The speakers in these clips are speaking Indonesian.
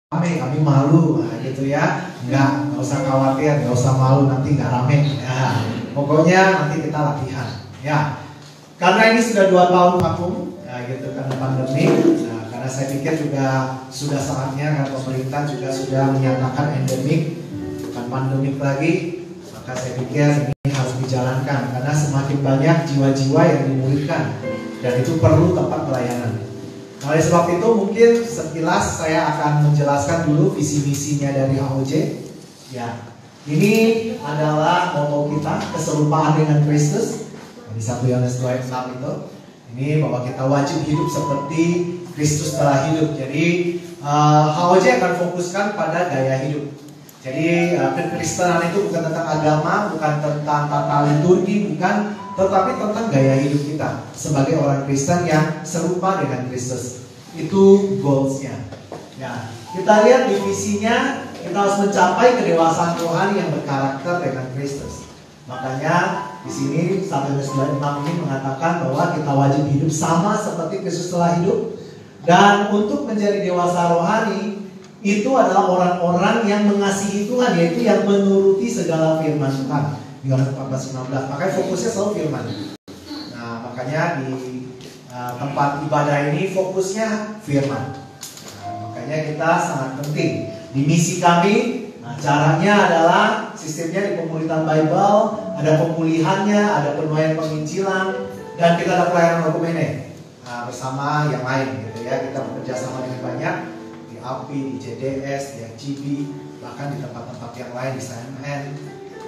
kami malu, nah, gitu ya. Nggak usah khawatir, nggak usah malu, nanti nggak rame. Ya, pokoknya nanti kita latihan. Ya, karena ini sudah 2 tahun vakum, ya, gitu karena pandemi. Nah, karena saya pikir juga sudah saatnya karena pemerintah juga sudah menyatakan endemik, bukan pandemik lagi. Maka saya pikir ini harus dijalankan karena semakin banyak jiwa-jiwa yang dimulihkan dan itu perlu tempat pelayanan. Nah, oleh sebab itu mungkin sekilas saya akan menjelaskan dulu visi misinya dari HOJ. Ya, ini adalah motto kita, keserupaan dengan Kristus. Di 1 Yohanes 2:6 itu, ini bahwa kita wajib hidup seperti Kristus telah hidup. Jadi HOJ akan fokuskan pada gaya hidup. Jadi kekristenan itu bukan tentang agama, bukan tentang tata liturgi, bukan, tetapi tentang gaya hidup kita sebagai orang Kristen yang serupa dengan Kristus. Itu goalsnya. Ya, kita lihat di visinya, kita harus mencapai kedewasaan rohani yang berkarakter dengan Kristus. Makanya di sini 1 Yohanes 2:6 ini mengatakan bahwa kita wajib hidup sama seperti Kristus telah hidup. Dan untuk menjadi dewasa rohani itu adalah orang-orang yang mengasihi Tuhan, yaitu yang menuruti segala firman Tuhan. Yohanes 14:15. Makanya fokusnya selalu firman. Nah, makanya di tempat ibadah ini fokusnya firman. Nah, makanya kita sangat penting di misi kami. Nah, caranya adalah sistemnya di pemuritan Bible, ada pemulihannya, ada penuaian penginjilan, dan kita ada pelayanan dokumene bersama yang lain, gitu ya. Kita bekerja sama dengan banyak di API, di JDS, di FGB, bahkan di tempat-tempat yang lain di CNN.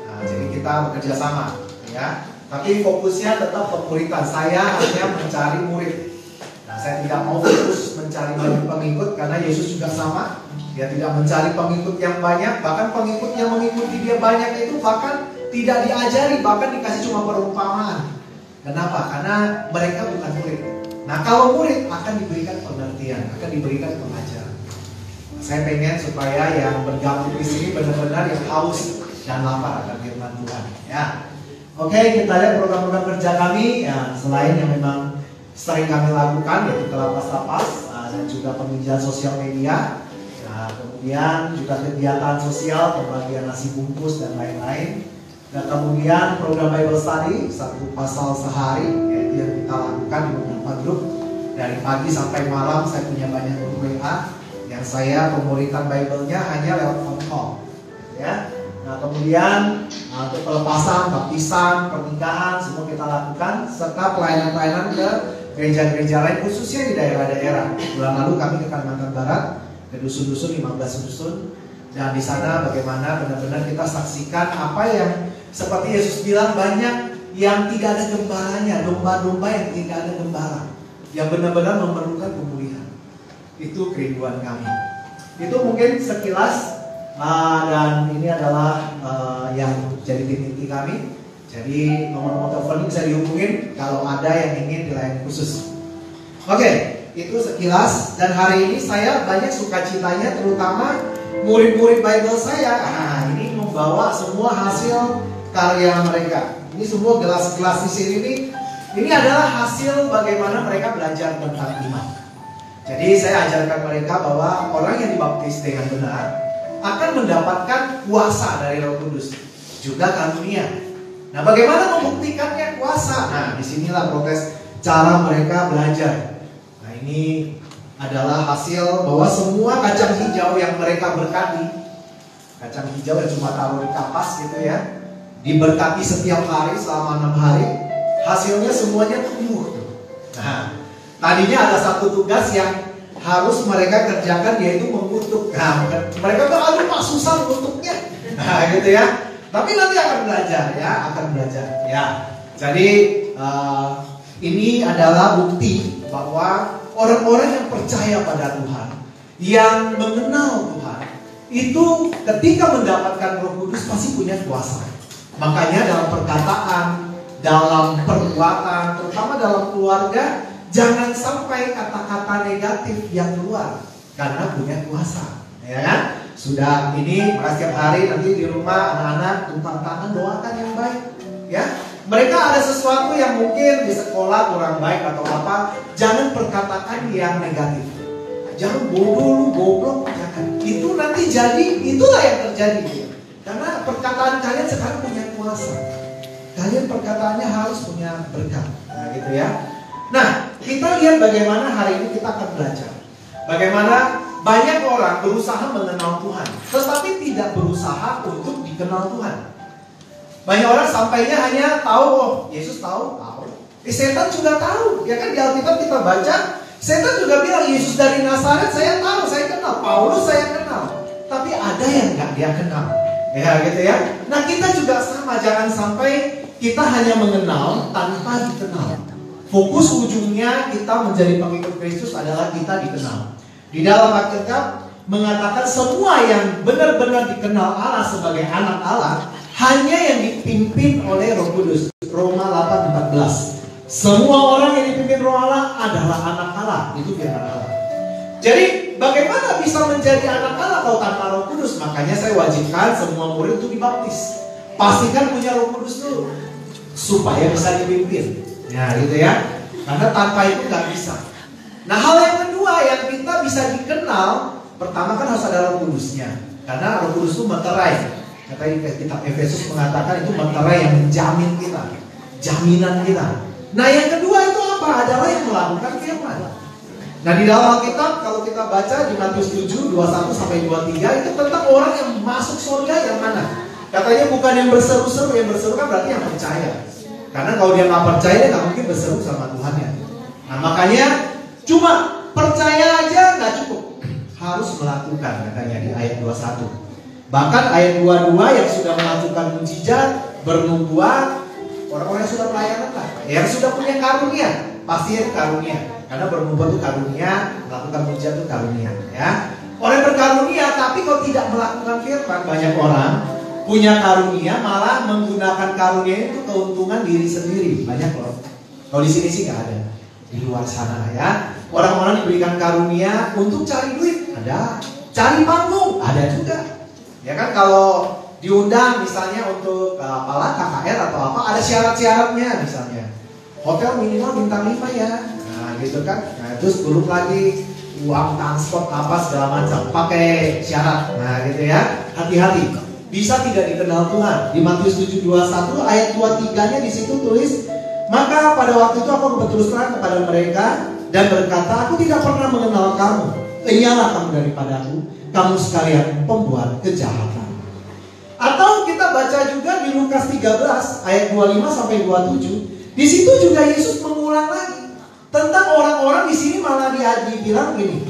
Nah, jadi kita bekerja sama, ya. Tapi fokusnya tetap pemuritan. Saya hanya mencari murid. Nah, saya tidak mau fokus mencari banyak pengikut karena Yesus juga sama. Dia tidak mencari pengikut yang banyak, bahkan pengikut yang mengikuti dia banyak itu bahkan tidak diajari, bahkan dikasih cuma perumpamaan. Kenapa? Karena mereka bukan murid. Nah, kalau murid akan diberikan pengertian, akan diberikan pengajaran. Nah, saya pengen supaya yang bergabung di sini benar-benar yang haus dan lapar akan firman Tuhan. Ya, oke, kita lihat program-program kerja kami. Ya, selain yang memang sering kami lakukan yaitu Kelapas-Lapas dan juga peminjaman sosial media. Nah, kemudian juga kegiatan sosial, pembagian nasi bungkus dan lain-lain. Dan kemudian program Bible Study 1 pasal sehari, yaitu yang kita lakukan di beberapa grup. Dari pagi sampai malam saya punya banyak grup WA yang saya pemuritan Bible-nya hanya lewat phone call, ya. Nah, kemudian untuk pelepasan, baptisan, pernikahan semua kita lakukan, serta pelayanan-pelayanan ke gereja-gereja lain khususnya di daerah-daerah. Bulan lalu kami ke Kalimantan Barat, ke dusun-dusun, 15 dusun, dan di sana bagaimana benar-benar kita saksikan apa yang seperti Yesus bilang, banyak yang tidak ada gembalanya, domba-domba yang tidak ada gembala, yang benar-benar memerlukan pemulihan. Itu kerinduan kami. Itu mungkin sekilas. Dan ini adalah yang jadi tim inti kami. Jadi nomor telepon ini bisa dihubungin kalau ada yang ingin dilayani khusus. Oke, itu sekilas. Dan hari ini saya banyak sukacitanya, terutama murid-murid Bible saya. Nah, ini membawa semua hasil karya mereka. Ini semua gelas-gelas di sini nih. Ini adalah hasil bagaimana mereka belajar tentang iman. Jadi saya ajarkan mereka bahwa orang yang dibaptis dengan benar akan mendapatkan kuasa dari Roh Kudus, juga karunia. Nah, bagaimana membuktikannya kuasa? Nah, disinilah proses cara mereka belajar. Nah, ini adalah hasil bahwa semua kacang hijau yang mereka berkati, kacang hijau yang cuma taruh di kapas gitu ya, diberkati setiap hari selama 6 hari, hasilnya semuanya tumbuh. Nah, tadinya ada satu tugas yang harus mereka kerjakan, yaitu mengutuk. Nah, mereka bilang, aduh Pak, susah mengutuknya. Nah, gitu ya. Tapi nanti akan belajar ya, akan belajar ya. Jadi ini adalah bukti bahwa orang-orang yang percaya pada Tuhan, yang mengenal Tuhan, itu ketika mendapatkan Roh Kudus pasti punya kuasa. Makanya dalam perkataan, dalam perbuatan, terutama dalam keluarga, jangan sampai kata-kata negatif yang keluar karena punya kuasa, ya kan? Sudah ini setiap hari nanti di rumah anak-anak tumpang tangan doakan yang baik, ya. Mereka ada sesuatu yang mungkin di sekolah kurang baik atau apa, jangan perkataan yang negatif. Jangan bodoh lu, goblok, jangan. Itu jadi itulah yang terjadi. Karena perkataan kalian sekarang punya kuasa. Kalian perkataannya harus punya berkat. Nah gitu ya. Nah kita lihat bagaimana hari ini kita akan belajar. Bagaimana banyak orang berusaha mengenal Tuhan, tetapi tidak berusaha untuk dikenal Tuhan. Banyak orang sampainya hanya tahu, oh Yesus tahu. Setan juga tahu. Ya kan di Alkitab kita baca, setan juga bilang Yesus dari Nazaret saya tahu, saya kenal. Paulus saya kenal. Tapi ada yang nggak dia kenal. Ya gitu ya. Nah kita juga sama, jangan sampai kita hanya mengenal tanpa dikenal. Fokus ujungnya kita menjadi pengikut Kristus adalah kita dikenal. Di dalam Alkitab mengatakan semua yang benar-benar dikenal Allah sebagai anak Allah hanya yang dipimpin oleh Roh Kudus. Roma 8:14. Semua orang yang dipimpin Roh Allah adalah anak Allah. Itu firman Allah. Jadi bagaimana bisa menjadi anak Allah kalau tanpa Roh Kudus? Makanya saya wajibkan semua murid itu dibaptis. Pastikan punya Roh Kudus dulu supaya bisa dipimpin. Ya gitu ya. Karena tanpa itu nggak bisa. Nah hal yang kedua yang kita bisa dikenal, pertama kan harus ada Roh Kudusnya. Karena Roh Kudus itu meterai. Katanya kitab Efesus mengatakan itu meterai yang menjamin kita, jaminan kita. Nah yang kedua itu apa? Adalah yang melakukan firman. Nah di dalam Alkitab kalau kita baca di Matius 7, 21 sampai 23 itu tentang orang yang masuk surga yang mana? Katanya bukan yang berseru-seru, yang berseru kan berarti yang percaya. Karena kalau dia nggak percaya dia nggak mungkin berseru sama Tuhannya. Nah makanya cuma percaya aja nggak cukup, harus melakukan katanya di ayat 21. Bahkan ayat 22 yang sudah melakukan mujizat, bernubuat, orang-orang yang sudah pelayanan lah, yang sudah punya karunia, pasti itu karunia. Karena bernubuat itu karunia, melakukan mujizat itu karunia. Ya, orang berkarunia, tapi kalau tidak melakukan firman, banyak orang punya karunia malah menggunakan karunia itu keuntungan diri sendiri. Banyak loh. Kalau di sini sih nggak ada, di luar sana ya. Orang-orang diberikan karunia untuk cari duit, ada. Cari panggung, ada juga. Ya kan kalau diundang misalnya untuk apalah KKR atau apa, ada syarat-syaratnya misalnya. Hotel minimal bintang 5 ya. Nah gitu kan. Nah terus belum lagi uang transport apa segala macam, pakai syarat. Nah gitu ya. Hati-hati. Bisa tidak dikenal Tuhan. Di Matius 7:21 ayat 23-nya di situ tulis, maka pada waktu itu aku berterus terang kepada mereka dan berkata, aku tidak pernah mengenal kamu. Enyahlah kamu daripadaku, kamu sekalian pembuat kejahatan. Atau kita baca juga di Lukas 13 ayat 25 sampai 27. Di situ juga Yesus mengulang lagi tentang orang-orang di sini malah dibilang gini.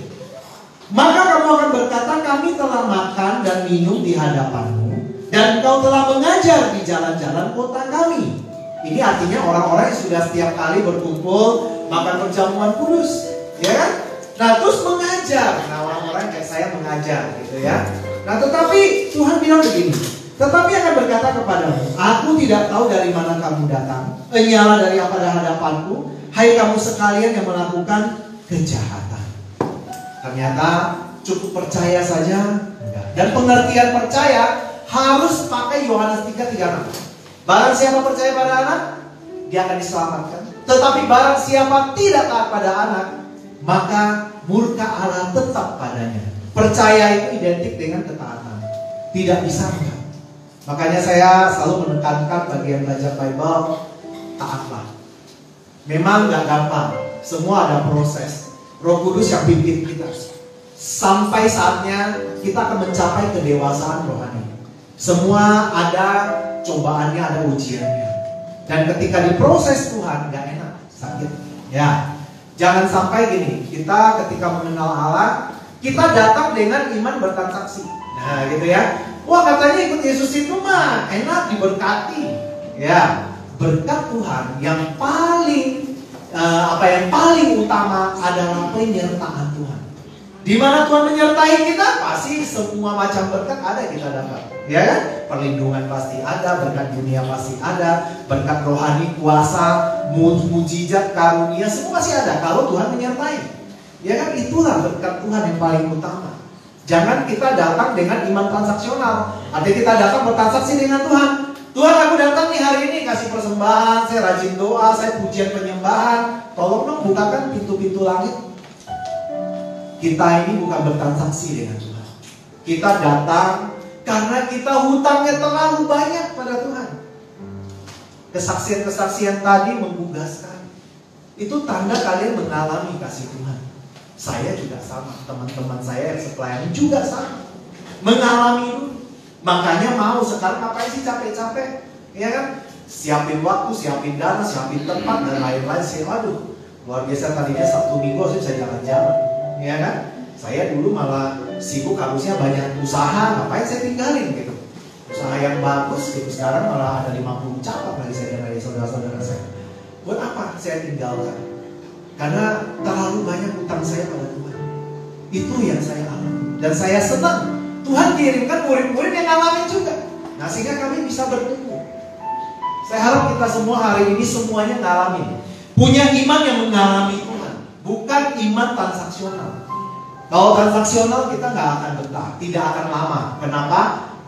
Maka kamu akan berkata, kami telah makan dan minum di hadapanmu, dan kau telah mengajar di jalan-jalan kota kami. Ini artinya orang-orang yang sudah setiap kali berkumpul makan perjamuan kudus, ya kan? Nah terus mengajar. Nah orang-orang kayak saya mengajar gitu ya. Nah tetapi Tuhan bilang begini, tetapi akan berkata kepadamu, aku tidak tahu dari mana kamu datang. Enyahlah dari pada hadapanku, hai kamu sekalian yang melakukan kejahatan. Ternyata cukup percaya saja enggak. Dan pengertian percaya harus pakai Yohanes 3:36. Barang siapa percaya pada anak, dia akan diselamatkan. Tetapi barang siapa tidak taat pada anak, maka murka Allah tetap padanya. Percaya itu identik dengan ketaatan. Tidak bisa enggak. Makanya saya selalu menekankan bagian belajar Bible, taatlah. Memang gak gampang, semua ada proses. Roh Kudus yang pimpin kita. Sampai saatnya kita akan mencapai kedewasaan rohani. Semua ada cobaannya, ada ujiannya. Dan ketika diproses Tuhan gak enak, sakit. Ya, jangan sampai gini, kita ketika mengenal Allah, kita datang dengan iman bertransaksi. Nah gitu ya. Wah katanya ikut Yesus itu mah enak, diberkati. Ya, berkat Tuhan yang paling yang paling utama adalah penyertaan Tuhan. Di mana Tuhan menyertai kita, pasti semua macam berkat ada kita dapat. Ya kan? Perlindungan pasti ada, berkat dunia pasti ada, berkat rohani, kuasa, mujizat, karunia, semua pasti ada kalau Tuhan menyertai. Ya kan? Itulah berkat Tuhan yang paling utama. Jangan kita datang dengan iman transaksional. Artinya kita datang bertransaksi dengan Tuhan. Tuhan, aku datang nih hari ini kasih persembahan, saya rajin doa, saya pujian penyembahan. Tolong dong bukakan pintu-pintu langit. Kita ini bukan bertransaksi dengan Tuhan. Kita datang karena kita hutangnya terlalu banyak pada Tuhan. Kesaksian-kesaksian tadi menggugah sekali. Itu tanda kalian mengalami kasih Tuhan. Saya juga sama, teman-teman saya yang sepelayan juga sama, mengalami itu. Makanya mau sekarang ngapain sih capek-capek, ya kan? Siapin waktu, siapin dana, siapin tempat dan lain-lain. Aduh, luar biasa, tadinya Sabtu Minggu saya bisa jalan-jalan, ya kan? Saya dulu malah sibuk, harusnya banyak usaha, ngapain saya tinggalin gitu. Usaha yang bagus gitu, sekarang malah ada 50 cabang lagi saya dengar dari saudara-saudara saya. Buat apa saya tinggalkan? Karena terlalu banyak utang saya pada Tuhan. Itu yang saya alami. Dan saya senang Tuhan kirimkan murid-murid yang ngalamin juga. Nah, sehingga kami bisa bertumbuh. Saya harap kita semua hari ini semuanya ngalamin. Punya iman yang mengalami Tuhan. Bukan iman transaksional. Kalau transaksional kita nggak akan betah, tidak akan lama. Kenapa?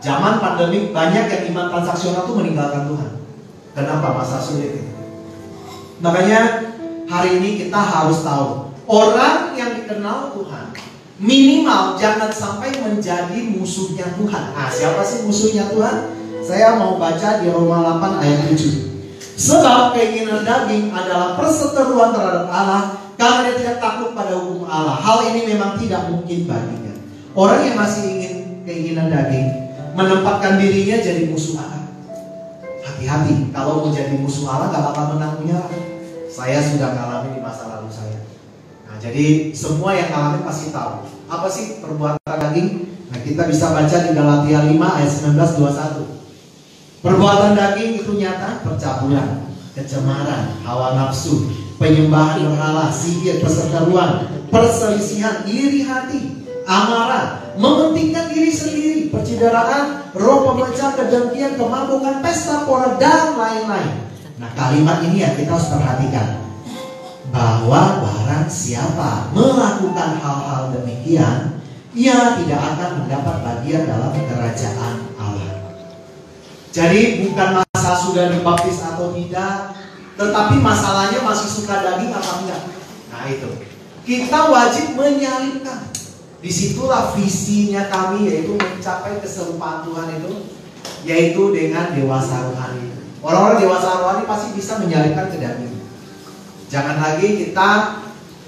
Zaman pandemi banyak yang iman transaksional itu meninggalkan Tuhan. Kenapa? Masa sulit itu. Makanya hari ini kita harus tahu, orang yang dikenal Tuhan minimal jangan sampai menjadi musuhnya Tuhan. Nah, siapa sih musuhnya Tuhan? Saya mau baca di Roma 8 ayat 7. Sebab keinginan daging adalah perseteruan terhadap Allah, karena dia tidak takut pada hukum Allah. Hal ini memang tidak mungkin baginya. Orang yang masih ingin keinginan daging menempatkan dirinya jadi musuh Allah. Hati-hati, kalau menjadi musuh Allah gak bakal menang menyerah. Saya sudah ngalamin di masa lalu saya. Nah, jadi semua yang ngalamin pasti tahu apa sih perbuatan daging. Nah, kita bisa baca di Galatia 5 ayat 19-21. Perbuatan daging itu nyata: percabulan, kecemaran, hawa nafsu, penyembahan berhala, sihir, perseteruan, perselisihan, iri hati, amarah, mementingkan diri sendiri, percideraan, roh pemecah, kedengkian, kemabukan, pesta pora, dan lain-lain. Nah, kalimat ini yang kita harus perhatikan, bahwa barang siapa melakukan hal-hal demikian, ia tidak akan mendapat bagian dalam kerajaan Allah. Jadi bukan masalah sudah dibaptis atau tidak, tetapi masalahnya masih suka daging apa enggak. Nah, itu kita wajib menyalipkan. Disitulah visinya kami, yaitu mencapai keserupaan Tuhan itu, yaitu dengan dewasa rohani. Orang-orang dewasa rohani pasti bisa menyalipkan kedagingan. Jangan lagi kita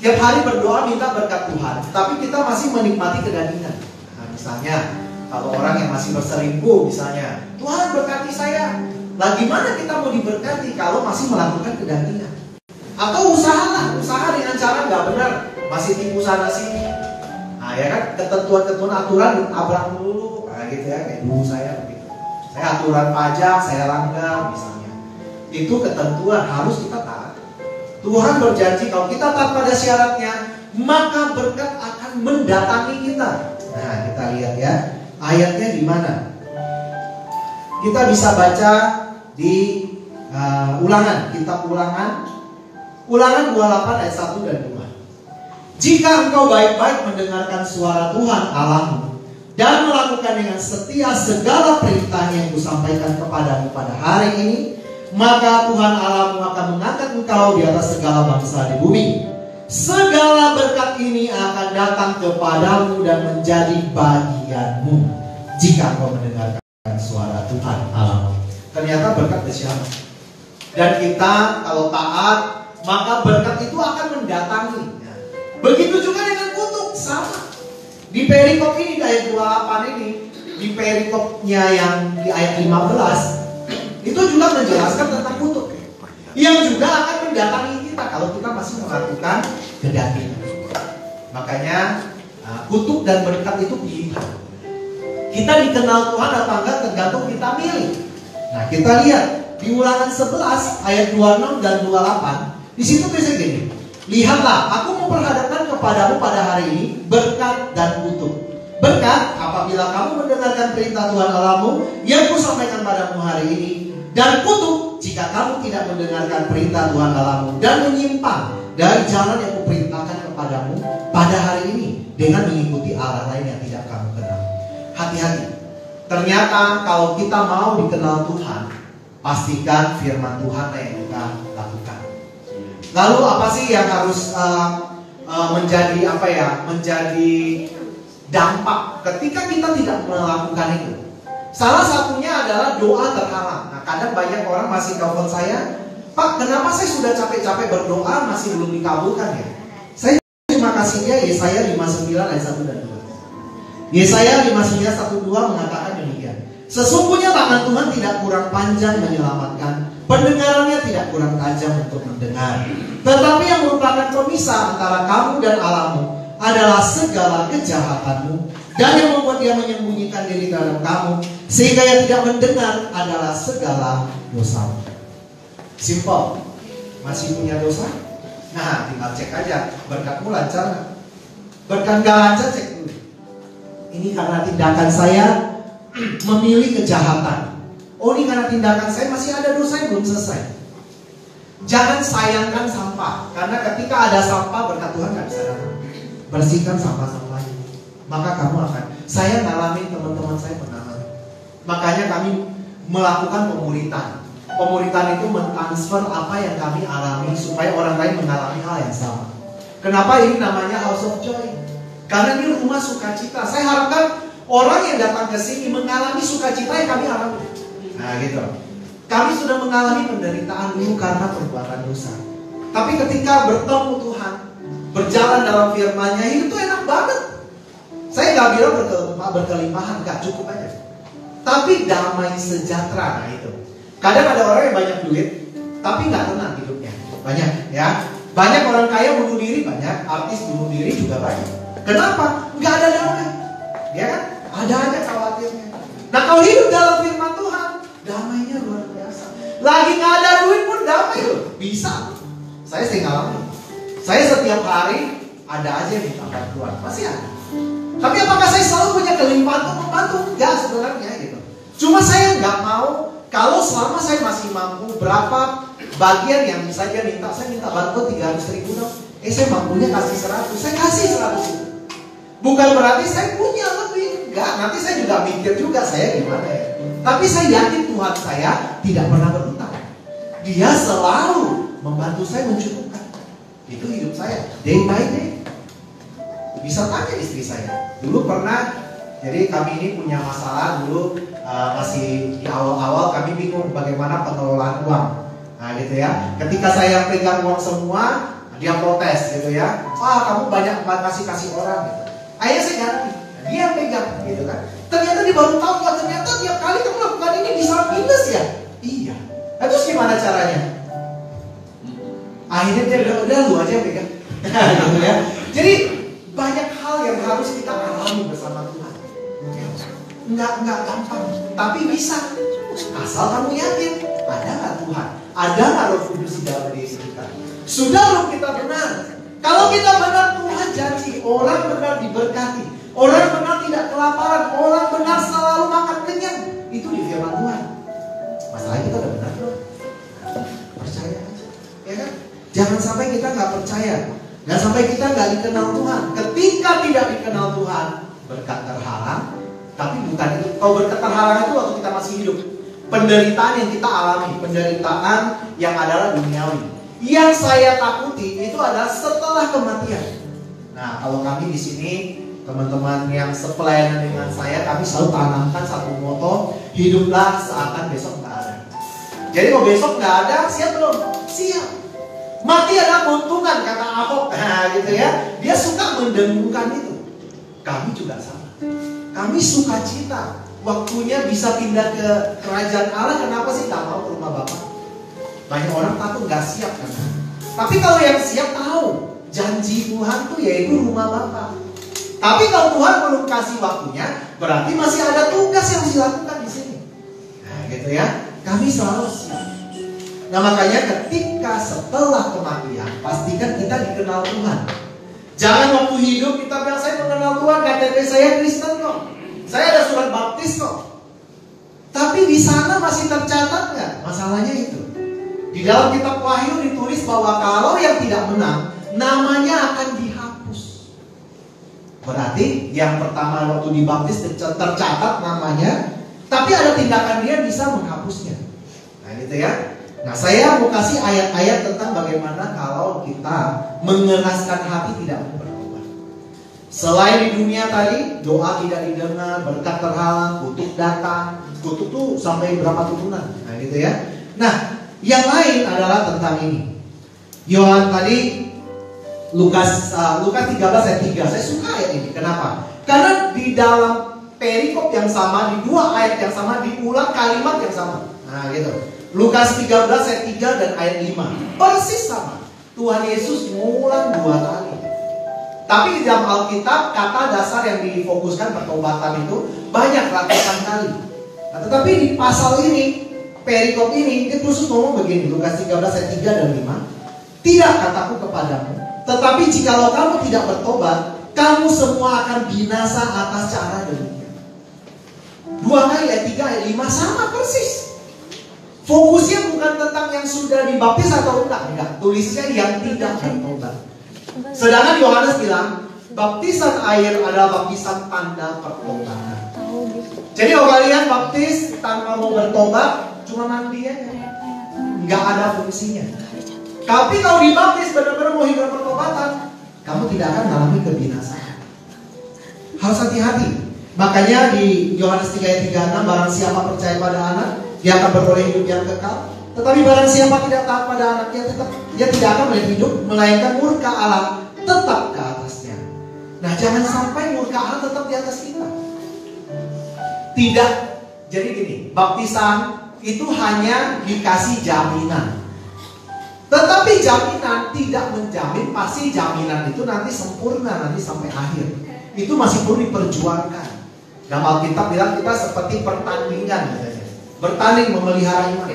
tiap hari berdoa minta berkat Tuhan, tapi kita masih menikmati kedagingan. Nah, misalnya kalau orang yang masih berselingkuh misalnya, Tuhan berkati saya. Lah gimana kita mau diberkati kalau masih melakukan kedagingan? Atau usaha dengan cara nggak benar, masih tipu sana sini. Nah, ya kan, ketentuan-ketentuan aturan ditabrak dulu, nah gitu ya, kayak dulu saya begitu. Saya aturan pajak, saya langgar misalnya. Itu ketentuan harus kita taat. Tuhan berjanji kalau kita taat pada syaratnya, maka berkat akan mendatangi kita. Nah, kita lihat ya, ayatnya di mana? Kita bisa baca di Ulangan, kitab Ulangan 28 ayat 1 dan 2. Jika engkau baik-baik mendengarkan suara Tuhan Allahmu dan melakukan dengan setia segala perintah yang kusampaikan kepadamu pada hari ini, maka Tuhan Allahmu akan mengangkat engkau di atas segala bangsa di bumi. Segala berkat ini akan datang kepadamu dan menjadi bagianmu jika engkau mendengarkan suara Tuhan Allahmu. Ternyata berkat bersyarat. Dan kita kalau taat, maka berkat itu akan mendatangi. Begitu juga dengan kutuk, sama. Di perikop ini, di ayat 28 ini, di perikopnya yang di ayat 15, itu juga menjelaskan tentang kutuk, yang juga akan mendatangi kita kalau kita masih melakukan kedagingan. Makanya kutuk dan berkat itu pilihan. Kita dikenal Tuhan atau enggak tergantung kita milih. Nah, kita lihat di Ulangan 11 ayat 26 dan 28. Di situ bisa gini. Lihatlah, aku memperhadapkan kepadamu pada hari ini berkat dan kutuk. Berkat apabila kamu mendengarkan perintah Tuhan Allahmu yang kusampaikan padamu hari ini, dan kutuk jika kamu tidak mendengarkan perintah Tuhan Allahmu dan menyimpang dari jalan yang kuperintahkan kepadamu pada hari ini dengan mengikuti Allah lain yang tidak kamu kenal. Hati-hati. Ternyata kalau kita mau dikenal Tuhan, pastikan firman Tuhan yang kita lakukan. Lalu apa sih yang harus menjadi dampak ketika kita tidak melakukan itu. Salah satunya adalah doa terhalang. Nah, kadang banyak orang masih telepon saya, Pak, kenapa saya sudah capek-capek berdoa masih belum dikabulkan ya? Saya terima kasihnya Yesaya 59 ayat 1 dan 2. Yesaya 59 1 2 mengatakan demikian. Sesungguhnya tangan Tuhan tidak kurang panjang menyelamatkan, pendengarannya tidak kurang tajam untuk mendengar. Tetapi yang merupakan pemisah antara kamu dan Allahmu adalah segala kejahatanmu, dan yang membuat dia menyembunyikan diri terhadap kamu sehingga ia tidak mendengar adalah segala dosamu. Simple. Masih punya dosa? Nah, tinggal cek aja, berkatmu lancar nggak? Berkat nggak lancar, cek dulu. Ini karena tindakan saya memilih kejahatan. Oh, ini karena tindakan saya masih ada dosa yang belum selesai. Jangan sayangkan sampah, karena ketika ada sampah berkat Tuhan nggak bisa datang. Bersihkan sampah-sampahnya, maka kamu akan. Saya ngalamin, teman-teman saya mengalami. Makanya kami melakukan pemuritan. Pemuritan itu mentransfer apa yang kami alami supaya orang lain mengalami hal yang sama. Kenapa ini namanya House of Joy? Karena ini rumah sukacita. Saya harapkan orang yang datang ke sini mengalami sukacita yang kami alami. Nah gitu. Kami sudah mengalami penderitaan dulu karena perbuatan dosa. Tapi ketika bertemu Tuhan, berjalan dalam firman-Nya, itu enak banget. Saya nggak bilang berkelimpahan, nggak cukup aja. Tapi damai sejahtera, nah itu. Kadang ada orang yang banyak duit, tapi nggak tenang hidupnya. Banyak, ya. Banyak orang kaya bunuh diri, banyak artis bunuh diri juga banyak. Kenapa? Nggak ada damai, ya kan? Ada aja khawatirnya. Nah, kalau hidup dalam firman Tuhan, damainya luar biasa. Lagi nggak ada duit pun damai loh, bisa. Saya sih ngalamin. Saya setiap hari ada aja yang minta bantuan, masih ada. Tapi apakah saya selalu punya kelimpahan untuk membantu? Enggak sebenarnya gitu. Cuma saya nggak mau kalau selama saya masih mampu berapa bagian yang bisa dia minta, saya minta bantuan 300.000 dong. Saya mampunya kasih 100, saya kasih 100. Bukan berarti saya punya lebih, enggak. Nanti saya juga mikir juga saya gimana ya. Tapi saya yakin Tuhan saya tidak pernah berhutang. Dia selalu membantu saya mencukupkan. Itu hidup saya, day by day. Bisa tanya istri saya. Dulu pernah, jadi kami ini punya masalah dulu, masih di awal-awal kami bingung bagaimana pengelolaan uang. Nah gitu ya. Ketika saya pegang uang semua, dia protes gitu ya. Kamu banyak kasih orang gitu. Akhirnya saya ganti, dia yang pegang gitu kan. Ternyata dia baru tahu, ternyata tiap kali kamu lakukan ini bisa minus ya. Iya. Nah, terus gimana caranya? Akhirnya dia udah lu aja yang pegang. Gitu ya. Jadi banyak hal yang harus kita alami bersama Tuhan. Enggak gampang, tapi bisa. Asal kamu yakin, ada nggak Tuhan? Ada nggak Roh Kudus di dalam diri kita? Sudah belum kita benar? Kalau kita benar, Tuhan janji orang benar diberkati, orang benar tidak kelaparan, orang benar selalu makan kenyang. Itu di firman Tuhan. Masalahnya kita udah benar belum? Percaya aja, ya kan? Jangan sampai kita nggak percaya, jangan sampai kita nggak dikenal Tuhan. Ketika tidak dikenal Tuhan, berkat terhalang. Tapi bukan itu. Kalau berkat terhalang itu waktu kita masih hidup, penderitaan yang kita alami, penderitaan yang adalah duniawi. Yang saya takuti itu adalah setelah kematian. Nah, kalau kami di sini, teman-teman yang sepelayanan dengan saya, kami selalu tanamkan satu moto, hiduplah seakan besok nggak ada. Jadi kalau besok nggak ada, siap belum? Siap. Mati adalah keuntungan, kata Ahok. Nah, gitu ya. Dia suka mendengungkan itu. Kami juga sama. Kami suka cita. Waktunya bisa pindah ke kerajaan Allah. Kenapa sih nggak mau ke rumah Bapak? Banyak orang takut nggak siap kan. Tapi kalau yang siap tahu janji Tuhan tuh yaitu rumah Bapa. Tapi kalau Tuhan belum kasih waktunya, berarti masih ada tugas yang harus dilakukan di sini. Nah, gitu ya. Kami selalu siap. Nah, makanya ketika setelah kematian, pastikan kita dikenal Tuhan. Jangan waktu hidup kita bilang saya mengenal Tuhan, KTP saya Kristen kok. Saya ada surat baptis kok. Tapi di sana masih tercatat nggak? Masalahnya itu. Di dalam kitab Wahyu ditulis bahwa kalau yang tidak menang, namanya akan dihapus. Berarti yang pertama waktu dibaptis tercatat namanya, tapi ada tindakan dia bisa menghapusnya. Nah gitu ya. Nah saya mau kasih ayat-ayat tentang bagaimana kalau kita mengeraskan hati tidak mau bertobat. Selain di dunia tadi, doa tidak didengar, berkat terhalang, kutuk datang. Kutuk tuh sampai berapa turunan. Nah gitu ya. Nah, yang lain adalah tentang ini. Yohan tadi Lukas 13 ayat 3. Saya suka ayat ini. Kenapa? Karena di dalam perikop yang sama, di dua ayat yang sama, diulang kalimat yang sama. Nah gitu. Lukas 13 ayat 3 dan ayat 5 persis sama. Tuhan Yesus mengulang 2 kali. Tapi di dalam Alkitab, kata dasar yang difokuskan pertobatan itu banyak, ratusan kali. Nah, tetapi di pasal ini, perikop ini, dia khusus ngomong begini. Lukas 13 ayat 3 dan 5. Tidak, kataku kepadamu, tetapi jikalau kamu tidak bertobat, kamu semua akan binasa atas cara demikian. 2 kali ayat 3, ayat 5 sama persis. Fokusnya bukan tentang yang sudah dibaptis atau enggak. Tulisnya yang tidak bertobat. Sedangkan Yohanes bilang, baptisan air adalah baptisan tanda pertobatan. Jadi kalau kalian baptis tanpa mau bertobat, cuma mandi aja, nggak ada fungsinya. Tapi kalau dibaptis benar-benar mau hidup pertobatan, kamu tidak akan mengalami kebinasaan. Harus hati-hati. Makanya di Yohanes 3 ayat 36, barang siapa percaya pada anak, dia akan beroleh hidup yang kekal. Tetapi barang siapa tidak taat pada anaknya, dia tidak akan melihat hidup, melainkan murka Allah tetap ke atasnya. Nah, jangan sampai murka Allah tetap di atas kita. Tidak. Jadi gini, baptisan itu hanya dikasih jaminan. Tetapi jaminan tidak menjamin pasti jaminan itu nanti sempurna, nanti sampai akhir. Itu masih perlu diperjuangkan. Dalam Alkitab bilang kita seperti pertandingan katanya. Bertanding memelihara iman.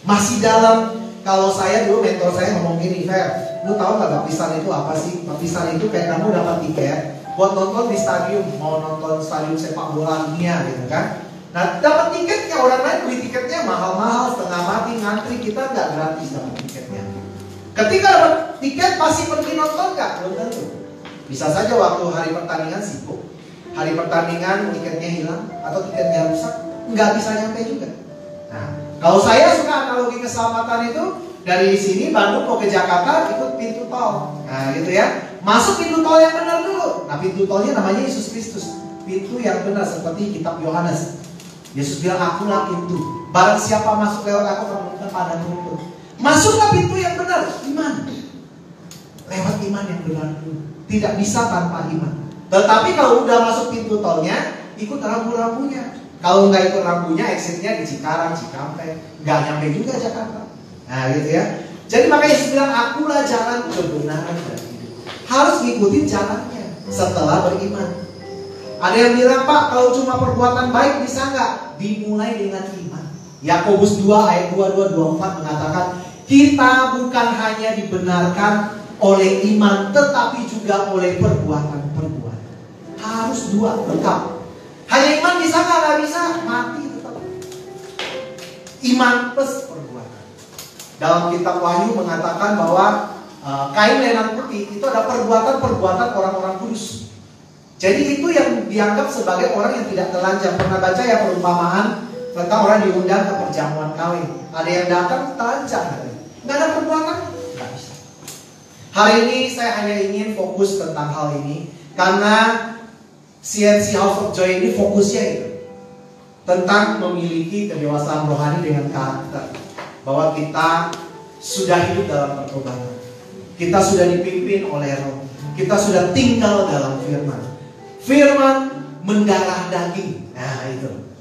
Masih dalam, kalau saya dulu mentor saya ngomong gini, Fer, lu tahu gak baptisan itu apa sih? Baptisan itu kayak kamu dapat tiket buat nonton di stadium, mau nonton stadium sepak bola dunia gitu kan. Nah, dapat tiketnya, orang lain beli tiketnya mahal-mahal, setengah mati, ngantri, kita nggak gratis dapat tiketnya. Ketika dapat tiket pasti pergi nonton nggak? Belum tentu. Bisa saja waktu hari pertandingan sibuk, hari pertandingan tiketnya hilang atau tiketnya rusak, nggak bisa nyampe juga. Nah, kalau saya suka analogi keselamatan itu, dari sini Bandung mau ke Jakarta ikut pintu tol. Nah gitu ya, masuk pintu tol yang benar dulu. Nah pintu tolnya namanya Yesus Kristus. Pintu yang benar seperti kitab Yohanes. Yesus bilang, akulah pintu. Barang siapa masuk lewat aku akan menemukan padang rumput. Masuklah pintu yang benar, iman. Lewat iman yang benar dulu. Tidak bisa tanpa iman. Tetapi kalau udah masuk pintu tolnya, ikut rambu-rambunya. Kalau nggak ikut rambunya, exitnya di Cikarang, Cikampek, nggak nyampe juga Jakarta. Nah gitu ya. Jadi makanya Yesus bilang, akulah jalan kebenaran dan hidup. Harus ngikutin jalannya setelah beriman. Ada yang bilang, Pak, kalau cuma perbuatan baik bisa nggak? Dimulai dengan iman. Yakobus 2 ayat 22-24 mengatakan, kita bukan hanya dibenarkan oleh iman, tetapi juga oleh perbuatan-perbuatan. Harus dua, lengkap. Hanya iman bisa nggak bisa, mati tetap. Iman plus perbuatan. Dalam kitab Wahyu mengatakan bahwa kain lenan putih itu ada perbuatan-perbuatan orang-orang kudus. Jadi itu yang dianggap sebagai orang yang tidak telanjang. Pernah baca ya perumpamaan tentang orang diundang ke perjamuan kawin. Ada yang datang telanjang, nggak ada perbuatan, nggak bisa. Hari ini saya hanya ingin fokus tentang hal ini karena CNC House of Joy ini fokusnya itu tentang memiliki kedewasaan rohani dengan karakter, bahwa kita sudah hidup dalam pertobatan, kita sudah dipimpin oleh Roh, kita sudah tinggal dalam firman. Firman mendarah daging. Nah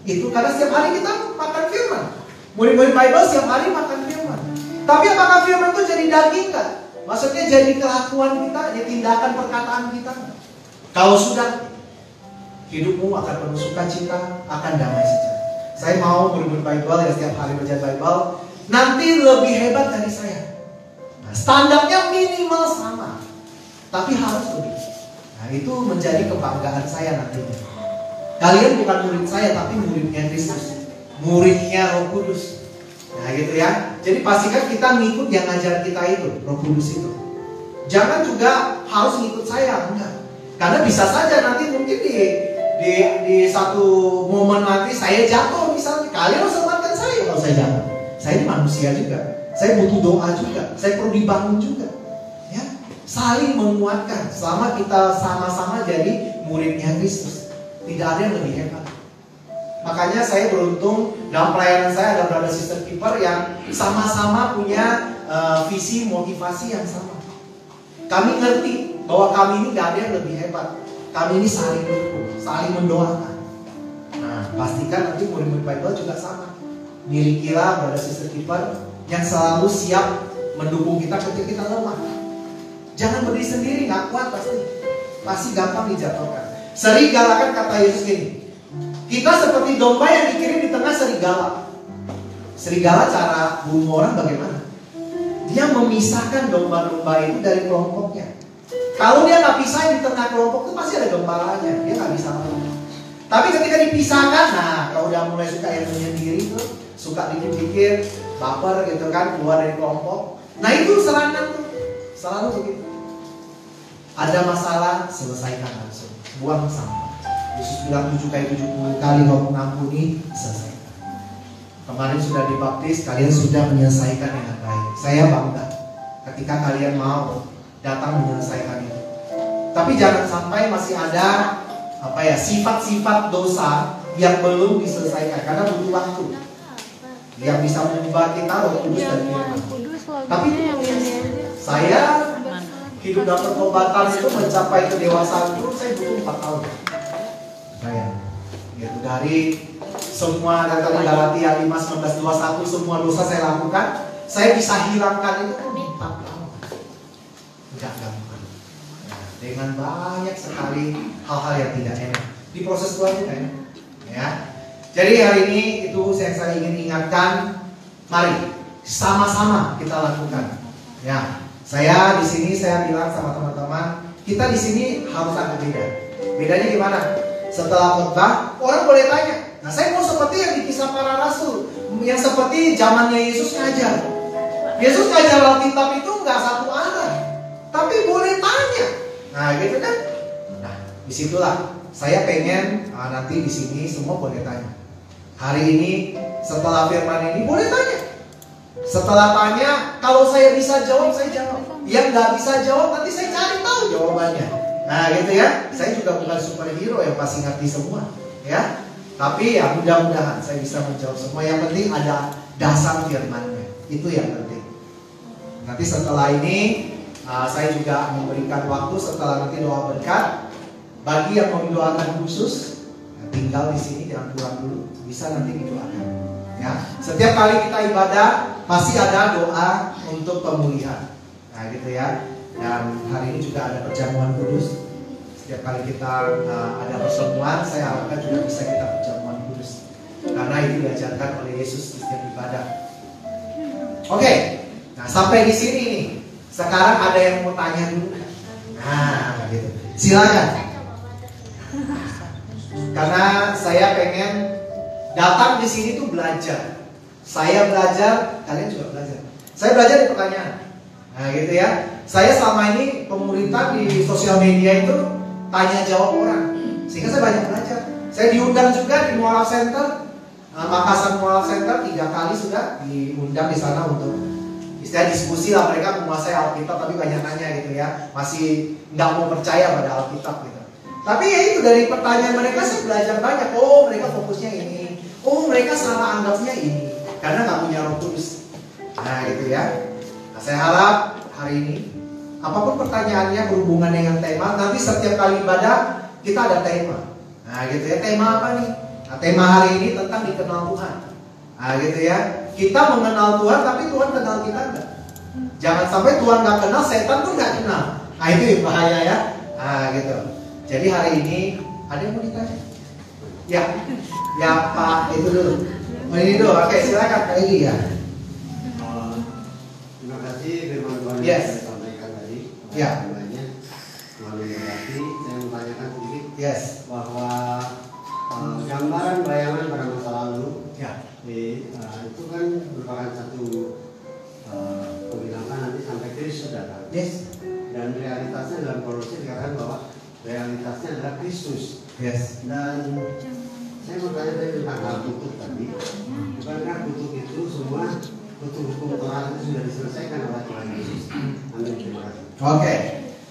itu karena setiap hari kita makan firman. Murid-murid Bible setiap hari makan firman. Tapi apakah firman itu jadi daging kan? Maksudnya jadi kelakuan kita, jadi tindakan perkataan kita. Kalau sudah, hidupmu akan penuh sukacita, akan damai sejahtera. Saya mau murid-murid Bible yang setiap hari baca Bible nanti lebih hebat dari saya. Nah, standarnya minimal sama, tapi harus lebih. Nah itu menjadi kebanggaan saya nantinya. Kalian bukan murid saya, tapi muridnya Kristus, muridnya Roh Kudus. Nah gitu ya. Jadi pastikan kita ngikut yang ngajar kita itu, Roh Kudus itu. Jangan juga harus ngikut saya, enggak. Karena bisa saja nanti mungkin di satu momen nanti saya jatuh misalnya. Kalian harus selamatkan saya kalau saya jatuh. Saya ini manusia juga. Saya butuh doa juga. Saya perlu dibangun juga. Ya. saling menguatkan. Selama kita sama-sama jadi muridnya Kristus, tidak ada yang lebih hebat. Makanya saya beruntung dalam pelayanan saya ada brother sister keeper yang sama-sama punya visi motivasi yang sama. Kami ngerti bahwa kami ini gak ada yang lebih hebat. Kami ini saling mendukung, saling mendoakan. Nah, pastikan nanti murid-murid Bible juga sama. Milikilah brother sister keeper yang selalu siap mendukung kita ketika kita lemah. Jangan berdiri sendiri, gak kuat pasti gampang dijatuhkan. Serigala, kan kata Yesus gini, kita seperti domba yang dikirim di tengah serigala. Serigala cara bunuh orang bagaimana? Dia memisahkan domba-domba itu dari kelompoknya. Kalau dia nggak pisahin di tengah kelompok itu pasti ada gembalanya, dia nggak bisa lawan. Tapi ketika dipisahkan, nah kalau udah mulai suka yang menyendiri tuh, suka dikit-dikit, baper gitu kan, keluar dari kelompok. Nah itu serangan tuh, selalu begitu. Ada masalah, selesaikan langsung, buang sampah. Yesus bilang 7 kali 70 kali mau mengampuni, selesaikan. Kemarin sudah dibaptis, kalian sudah menyelesaikan dengan baik. Saya bangga ketika kalian mau datang menyelesaikan itu. Tapi jangan sampai masih ada sifat-sifat dosa yang belum diselesaikan karena butuh waktu. Yang bisa mengubah kita Roh Kudus dan firman. Tapi saya hidup dalam pertobatan itu mencapai kedewasaan itu saya butuh 4 tahun. Gitu, dari semua dari Galatia 5:19-21 semua dosa saya lakukan, saya bisa hilangkan itu 4 tahun. Enggak gampang. Nah, dengan banyak sekali hal-hal yang tidak enak. Di proses Tuhan juga enak. Ya. Jadi hari ini itu saya ingin ingatkan, mari sama-sama kita lakukan. Ya, saya di sini saya bilang sama teman-teman, kita di sini harus agak beda. Bedanya gimana? Setelah khotbah, orang boleh tanya. Nah, saya mau seperti yang di Kisah Para Rasul, yang seperti zamannya Yesus ngajar. Yesus ngajar Alkitab itu nggak satu arah, tapi boleh tanya. Nah, gitu kan? Nah, disitulah saya pengen nanti di sini semua boleh tanya. Hari ini setelah firman ini boleh tanya. Setelah tanya, kalau saya bisa jawab, saya jawab. Yang nggak bisa jawab, nanti saya cari tahu jawabannya. Nah, gitu ya. Saya juga bukan superhero yang pasti ngerti semua, ya. Tapi ya mudah-mudahan saya bisa menjawab semua. Yang penting ada dasar firman-Nya. Itu yang penting. Nanti setelah ini saya juga memberikan waktu setelah nanti doa berkat. Bagi yang mau didoakan khusus, tinggal di sini jangan pulang dulu. Bisa nanti didoakan. Ya. Setiap kali kita ibadah pasti ada doa untuk pemulihan. Nah, gitu ya. Dan hari ini juga ada perjamuan kudus. Setiap kali kita ada pertemuan, saya harapkan juga bisa kita perjamuan kudus. Karena itu diajarkan oleh Yesus di setiap ibadah. Oke, nah sampai di sini nih. Sekarang ada yang mau tanya dulu. Nah, gitu. Silakan. Karena saya pengen datang di sini tuh belajar. Saya belajar, kalian juga belajar. Saya belajar di pertanyaan. Nah, gitu ya. Saya selama ini pemuritan di sosial media itu tanya jawab orang, sehingga saya banyak belajar. Saya diundang juga di Moral Center, Makassar Moral Center 3 kali sudah diundang di sana untuk istilah diskusi lah. Mereka menguasai Alkitab tapi banyak nanya gitu ya, masih nggak mau percaya pada Alkitab gitu. Tapi ya itu dari pertanyaan mereka saya belajar banyak. Oh, mereka fokusnya ini. Oh, mereka salah anggapnya ini karena nggak punya Roh Kudus. Nah, gitu ya. Nah, saya harap hari ini apapun pertanyaannya berhubungan dengan tema, nanti setiap kali ibadah kita ada tema. Nah, gitu ya. Tema apa nih? Nah, tema hari ini tentang dikenal Tuhan. Nah, gitu ya. Kita mengenal Tuhan, tapi Tuhan kenal kita enggak? Jangan sampai Tuhan nggak kenal, setan pun nggak kenal. Nah, itu yang bahaya ya. Nah, gitu. Jadi hari ini ada yang mau ditanya? Ya Pak, itu dulu. Ini dulu. Oke, silakan Kak Egi ya. Terima kasih firman Tuhan Yes. yang saya sampaikan tadi. Ya. Melalui berarti saya mau tanyakan sedikit. Yes. Bahwa gambaran bayangan pada masa lalu, Ya. itu kan merupakan satu pembinaan nanti sampai Kristus datang. Yes. Dan realitasnya dalam Kolose dikatakan bahwa realitasnya adalah Kristus. Yes. Dan saya mau tanya tentang hal kutub tadi. Bukankah kutub itu semua kutub hukum Torah itu sudah diselesaikan oleh Tuhan Yesus? Amin. Terima kasih. Oke.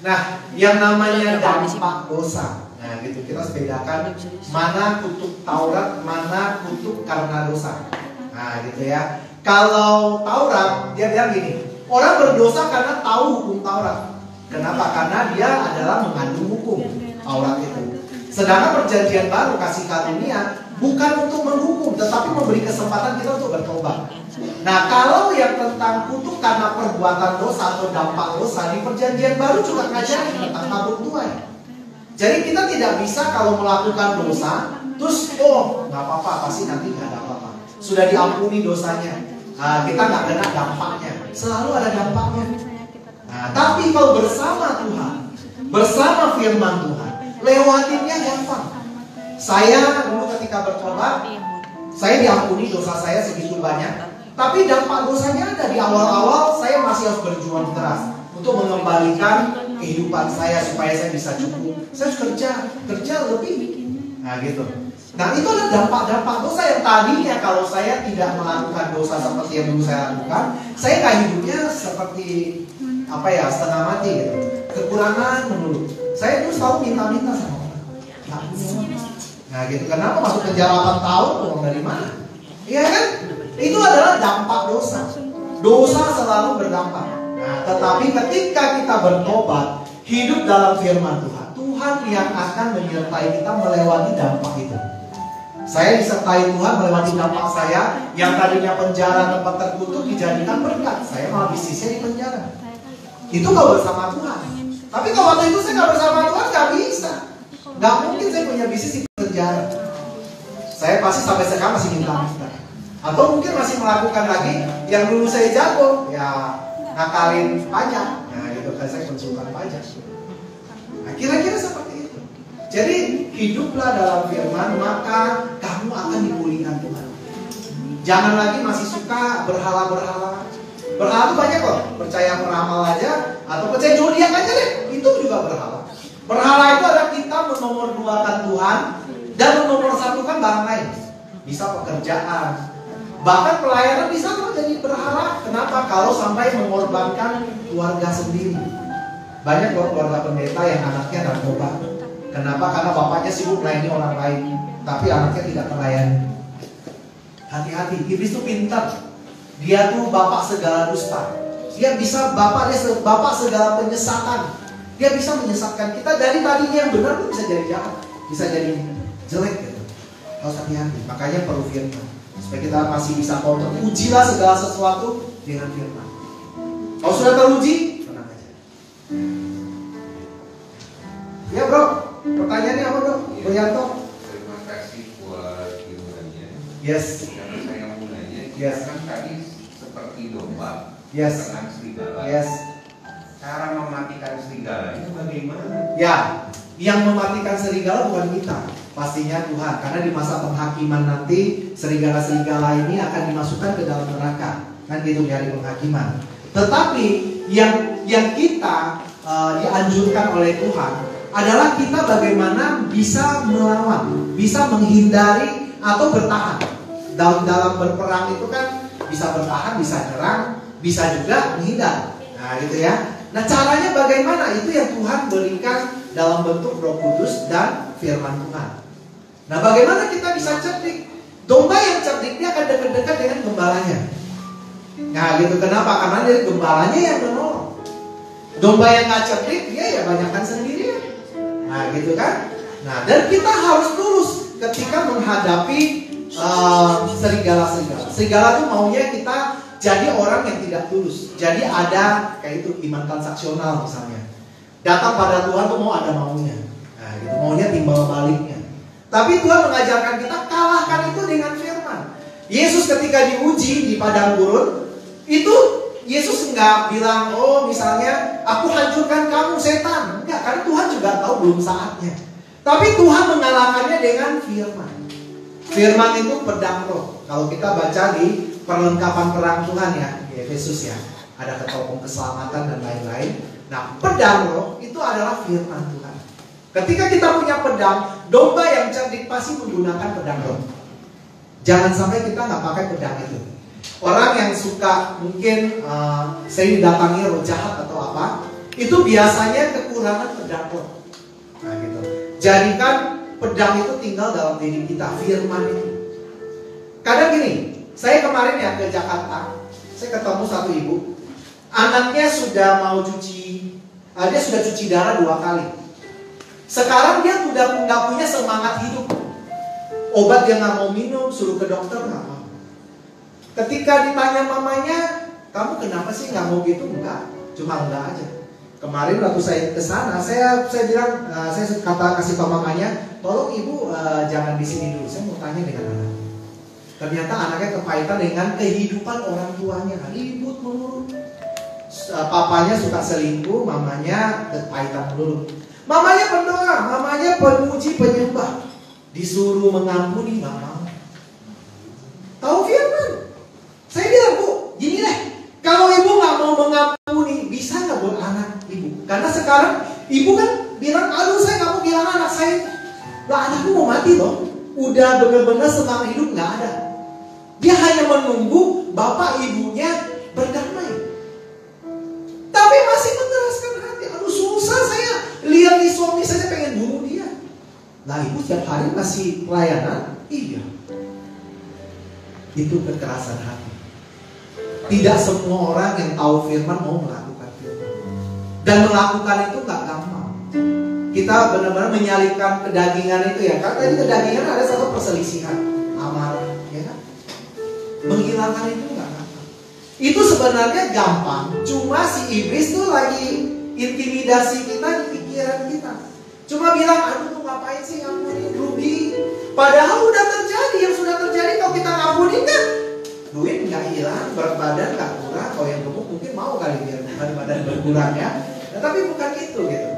Nah, yang namanya dampak dosa. Nah, gitu kita harus bedakan mana kutuk Taurat, mana kutuk karena dosa. Nah, gitu ya. Kalau Taurat dia bilang gini, orang berdosa karena tahu hukum Taurat. Kenapa? Karena dia adalah mengandung hukum Taurat itu. Sedangkan perjanjian baru kasih karunia bukan untuk menghukum, tetapi memberi kesempatan kita untuk bertobat. Nah, kalau yang tentang kutuk karena perbuatan dosa atau dampak dosa di perjanjian baru juga ngajarin tentang tabur tuai. Jadi kita tidak bisa kalau melakukan dosa terus nggak apa-apa, pasti nanti nggak ada apa-apa. Sudah diampuni dosanya, kita nggak kena dampaknya. Selalu ada dampaknya. Nah, tapi kalau bersama Tuhan, bersama firman Tuhan, lewatinnya gampang. Saya dulu ketika bertobat, saya diampuni dosa saya segitu banyak. Tapi dampak dosanya ada di awal-awal. Saya masih harus berjuang keras untuk mengembalikan kehidupan saya supaya saya bisa cukup. Saya harus kerja lebih. Nah gitu. Nah itu ada dampak-dampak dosa yang tadinya kalau saya tidak melakukan dosa seperti yang dulu saya lakukan, saya nggak hidupnya seperti setengah mati gitu. Kekurangan menurut. Saya terus selalu minta-minta sama orang. Nggak punya uang. Nah gitu. Kenapa masuk penjara 8 tahun? Uang dari mana? Iya kan? Itu adalah dampak dosa. Dosa selalu berdampak. Nah, tetapi ketika kita bertobat, hidup dalam firman Tuhan, Tuhan yang akan menyertai kita melewati dampak itu. Saya disertai Tuhan melewati dampak saya yang tadinya penjara tempat terkutuk dijadikan berkat. Saya malah bisnisnya di penjara. Itu kalau bersama Tuhan. Tapi kalau waktu itu saya nggak bersama Tuhan, nggak bisa. Nggak mungkin saya punya bisnis di penjara. Saya pasti sampai sekarang masih minta-minta. Atau mungkin masih melakukan lagi yang dulu saya jago, ya ngakalin pajak. Nah gitu kan, saya konsultan pajak. Nah kira-kira seperti itu. Jadi hiduplah dalam firman, maka kamu akan dipulihkan Tuhan. Jangan lagi masih suka berhala-berhala. Berhala itu banyak kok. Percaya peramal aja atau percaya zodiak aja deh. Itu juga berhala. Berhala itu adalah kita menomorduakan Tuhan dan menomorsatukan barang lain. Bisa pekerjaan, bahkan pelayanan bisa kok jadi berhala. Kenapa? Kalau sampai mengorbankan keluarga sendiri. Banyak loh keluarga pendeta yang anaknya narkoba. Kenapa? Karena bapaknya sibuk melayani orang lain, tapi anaknya tidak terlayani. Hati-hati, iblis itu pintar. Dia tuh bapak segala dusta. Dia bisa bapak segala penyesatan. Dia bisa menyesatkan kita dari tadinya yang benar tuh bisa jadi jahat, bisa jadi jelek gitu. Harus hati-hati. Makanya perlu firman supaya kita masih bisa kontrol. Ujilah segala sesuatu dengan firman. Kalau sudah teruji, tenang aja. Ya bro, pertanyaannya apa bro? Bro Yanto? Terima kasih buat ilmunya. Yes. Karena saya mau nanya, Yes. kan tadi seperti domba, Yes. terang serigala. Yes. Cara mematikan serigala itu bagaimana? Ya, yang mematikan serigala bukan kita, pastinya Tuhan. Karena di masa penghakiman nanti serigala-serigala ini akan dimasukkan ke dalam neraka. Kan gitu di hari penghakiman. Tetapi yang kita dianjurkan oleh Tuhan adalah kita bagaimana bisa melawan, bisa menghindari atau bertahan. Dalam berperang itu kan bisa bertahan, bisa nyerang, bisa juga menghindar. Nah gitu ya. Nah caranya bagaimana? Itu yang Tuhan berikan dalam bentuk Roh Kudus dan firman Tuhan. Nah bagaimana kita bisa cerdik? Domba yang cerdik dia akan dekat-dekat dengan gembalanya. Nah gitu, kenapa? Karena dari gembalanya yang menolong. Domba yang gak cerdik dia ya banyakkan sendirian. Nah gitu kan. Nah dan kita harus tulus ketika menghadapi serigala-serigala. Serigala itu maunya kita jadi orang yang tidak tulus. Jadi ada kayak itu iman transaksional misalnya. Datang pada Tuhan tuh mau ada maunya. Nah gitu, maunya timbal baliknya. Tapi Tuhan mengajarkan kita kalahkan itu dengan firman. Yesus ketika diuji di padang gurun, itu Yesus enggak bilang, oh misalnya aku hancurkan kamu setan. Enggak, karena Tuhan juga tahu belum saatnya. Tapi Tuhan mengalahkannya dengan firman. Firman itu pedang roh. Kalau kita baca di perlengkapan perang Tuhan ya, di Efesus ya, ada ketopong keselamatan dan lain-lain. Nah, pedang roh itu adalah firman Tuhan. Ketika kita punya pedang, domba yang cerdik pasti menggunakan pedang roh. Jangan sampai kita nggak pakai pedang itu. Orang yang suka mungkin sering didatangi roh jahat atau apa, itu biasanya kekurangan pedang roh. Nah gitu. Jadikan pedang itu tinggal dalam diri kita, firman itu. Kadang gini, saya kemarin ya ke Jakarta, saya ketemu satu ibu, anaknya sudah mau cuci, dia sudah cuci darah 2 kali. Sekarang dia udah nggak punya semangat hidup. Obat dia nggak mau minum, suruh ke dokter nggak mau. Ketika ditanya mamanya, kamu kenapa sih nggak mau gitu? Enggak, cuma enggak aja. Kemarin waktu saya ke sana, saya bilang, saya kasih tau mamanya, tolong ibu jangan di sini dulu, saya mau tanya dengan anak. Ternyata anaknya kepahitan dengan kehidupan orang tuanya, ribut melulu. Papanya suka selingkuh, mamanya kepahitan melulu. Mamanya pendoa, mamanya pemuji penyembah, disuruh mengampuni nggak mau. Tahu firman? Saya bilang, Bu, gini deh, kalau ibu nggak mau mengampuni, bisa nggak buat anak ibu? Karena sekarang ibu kan bilang, aduh saya nggak mau bilang anak saya. Lah anakku mau mati loh. Udah benar-benar semangat hidup nggak ada. Dia hanya menunggu bapak ibunya berdamai. Tapi masih mengeraskan hati. Aduh susah saya lihat di suami saya pengen bunuh dia. Lah ibu setiap hari masih pelayanan? Iya. Itu kekerasan hati. Tidak semua orang yang tahu firman mau melakukan firman. Dan melakukan itu gak gampang. Kita benar-benar menyalipkan kedagingan itu ya. Karena tadi kedagingan ada satu perselisihan, amarah, ya kan? Menghilangkan itu gak gampang. Itu sebenarnya gampang. Cuma si iblis tuh lagi intimidasi kita di pikiran kita. Cuma bilang, aduh tuh ngapain sih ngampunin, rugi. Padahal udah terjadi, yang sudah terjadi kalau kita ngampunin kan duit nggak hilang, berat badan nggak kurang. Kalau yang gemuk mungkin mau kali biar berat badan berkurang ya. Nah, tapi bukan itu gitu.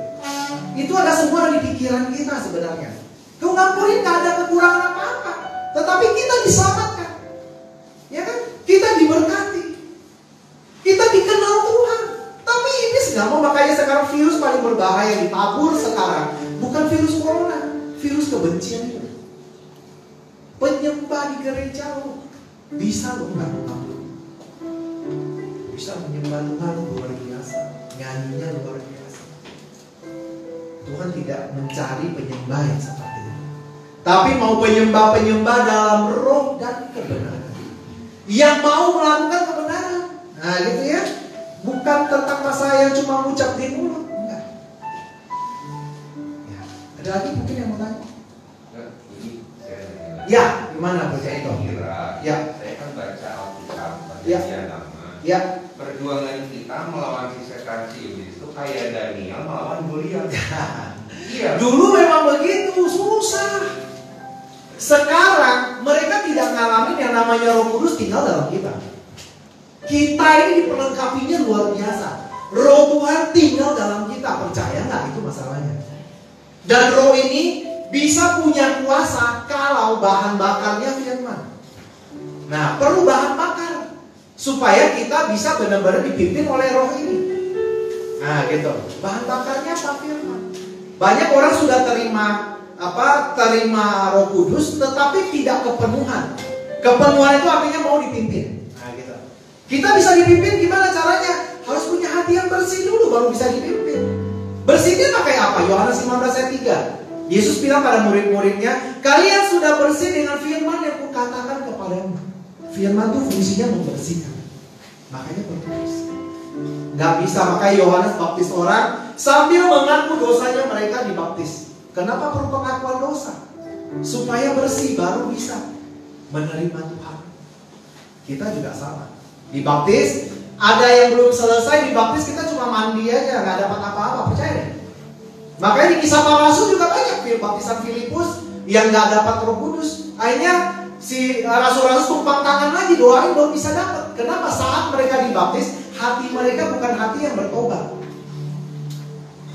Itu ada semua di pikiran kita sebenarnya. Kau ngampunin nggak ada kekurangan apa-apa, tetapi kita diselamatkan, ya kan? Kita diberkati, kita dikenal Tuhan. Tapi ini nggak mau, makanya sekarang virus paling berbahaya ditabur sekarang bukan virus corona, virus kebencian itu. Penyembah di gereja loh. Bisa loh nggak mengampuni, bisa menyembah Tuhan luar biasa, nyanyinya luar biasa. Tuhan tidak mencari penyembah yang seperti itu, tapi mau penyembah-penyembah dalam roh dan kebenaran, yang mau melakukan kebenaran. Nah gitu ya, bukan tentang masalah yang cuma ucap di mulut, enggak. Ya. Ada lagi mungkin yang mau tanya? Ya, gimana baca itu? Ya. Saya kan baca Alkitab, Ya. nama. Ya. Perjuangan kita melawan si setan si iblis itu kayak Daniel melawan Goliat. Iya. Dulu memang begitu, susah. Sekarang mereka tidak ngalamin yang namanya Roh Kudus tinggal dalam kita. Kita ini diperlengkapinya luar biasa. Roh Tuhan tinggal dalam kita, percaya nggak itu masalahnya? Dan Roh ini bisa punya kuasa kalau bahan bakarnya firman. Nah, perlu bahan bakar supaya kita bisa benar-benar dipimpin oleh Roh ini. Nah, gitu. Bahan bakarnya apa? Firman. Banyak orang sudah terima Roh Kudus, tetapi tidak kepenuhan. Kepenuhan itu artinya mau dipimpin. Nah, gitu. Kita bisa dipimpin gimana caranya? Harus punya hati yang bersih dulu baru bisa dipimpin. Bersihnya pakai apa? Yohanes 15 ayat 3. Yesus bilang pada murid-muridnya, kalian sudah bersih dengan firman yang kukatakan kepadamu. Firman itu fungsinya membersihkan. Makanya berkudus. Gak bisa, makanya Yohanes baptis orang sambil mengaku dosanya mereka dibaptis. Kenapa perlu pengakuan dosa? Supaya bersih baru bisa menerima Tuhan. Kita juga sama. Dibaptis, ada yang belum selesai dibaptis, kita cuma mandi aja, gak dapat apa-apa, percaya deh. Makanya di Kisah Para Rasul juga banyak baptisan Filipus yang gak dapat Roh Kudus. Akhirnya si rasul-rasul tumpang tangan lagi, doain belum bisa dapat. Kenapa? Saat mereka dibaptis, hati mereka bukan hati yang bertobat.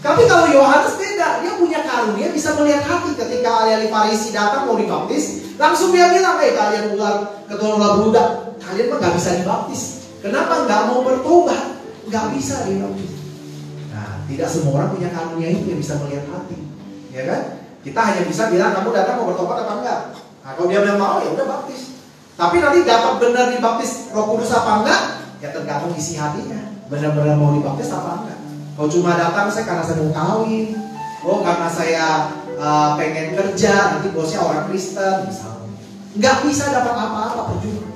Tapi kalau Yohanes beda, dia punya karunia bisa melihat hati. Ketika ahli-ahli Farisi datang mau dibaptis, langsung dia bilang, kalian keturunan ular beludak, kalian mah gak bisa dibaptis. Kenapa? Gak mau bertobat, gak bisa dibaptis. Nah, tidak semua orang punya karunia itu yang bisa melihat hati, ya kan? Kita hanya bisa bilang kamu datang mau bertobat apa enggak. Nah, kalau dia bilang mau, ya udah baptis. Tapi nanti dapat benar dibaptis Roh Kudus apa enggak, ya tergantung isi hatinya. Benar-benar mau dibaptis apa enggak. Kalau cuma datang saya karena saya mau kawin, karena saya pengen kerja, nanti bosnya orang Kristen misalnya, nggak bisa dapat apa-apa, percuma.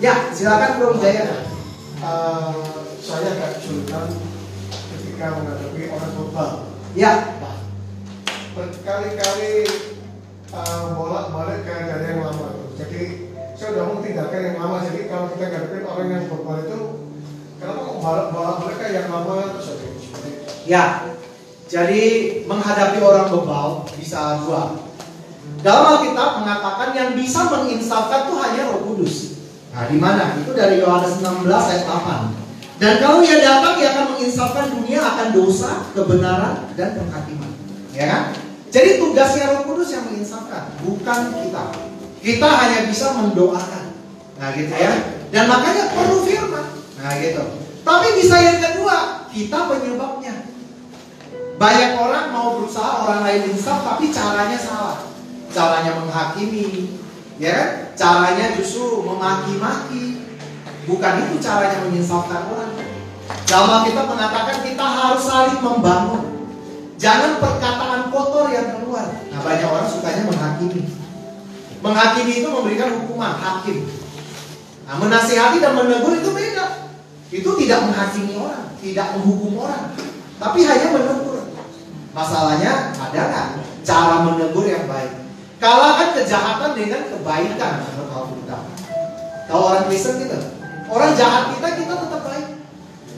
Ya, silakan Bro Hidayat. Saya agak kesulitan ketika menghadapi orang global. Ya. Berkali-kali bolak-balik ke dari yang lama. Jadi saya udah mau tinggalkan yang lama. Jadi kalau kita ngadepin orang yang global itu, kenapa kok bolak-balik ke yang lama terus aja? Ya. Jadi menghadapi orang global bisa dua. Dalam Alkitab mengatakan yang bisa menginsafkan itu hanya Roh Kudus. Nah, di mana? Itu dari Yohanes 16 ayat 8. Dan kalau ia datang, ia akan menginsafkan dunia akan dosa, kebenaran, dan penghakiman. Ya kan? Jadi tugasnya Roh Kudus yang menginsafkan, bukan kita. Kita hanya bisa mendoakan. Nah, gitu ya. Dan makanya perlu firman. Nah, gitu. Tapi bisa yang kedua, kita penyebabnya. Banyak orang mau berusaha orang lain insaf, tapi caranya salah. Caranya menghakimi, ya kan? Caranya justru memaki-maki. Bukan itu caranya menyinsafkan orang. Dalam kita mengatakan kita harus saling membangun. Jangan perkataan kotor yang keluar. Nah, banyak orang sukanya menghakimi. Menghakimi itu memberikan hukuman, hakim. Nah, menasihati dan menegur itu beda. Itu tidak menghakimi orang, tidak menghukum orang, tapi hanya menegur. Masalahnya ada nggak cara menegur yang baik? Kalahkan kejahatan dengan kebaikan menurut Alkitab. Kalau orang Kristen kita, orang jahat kita tetap baik.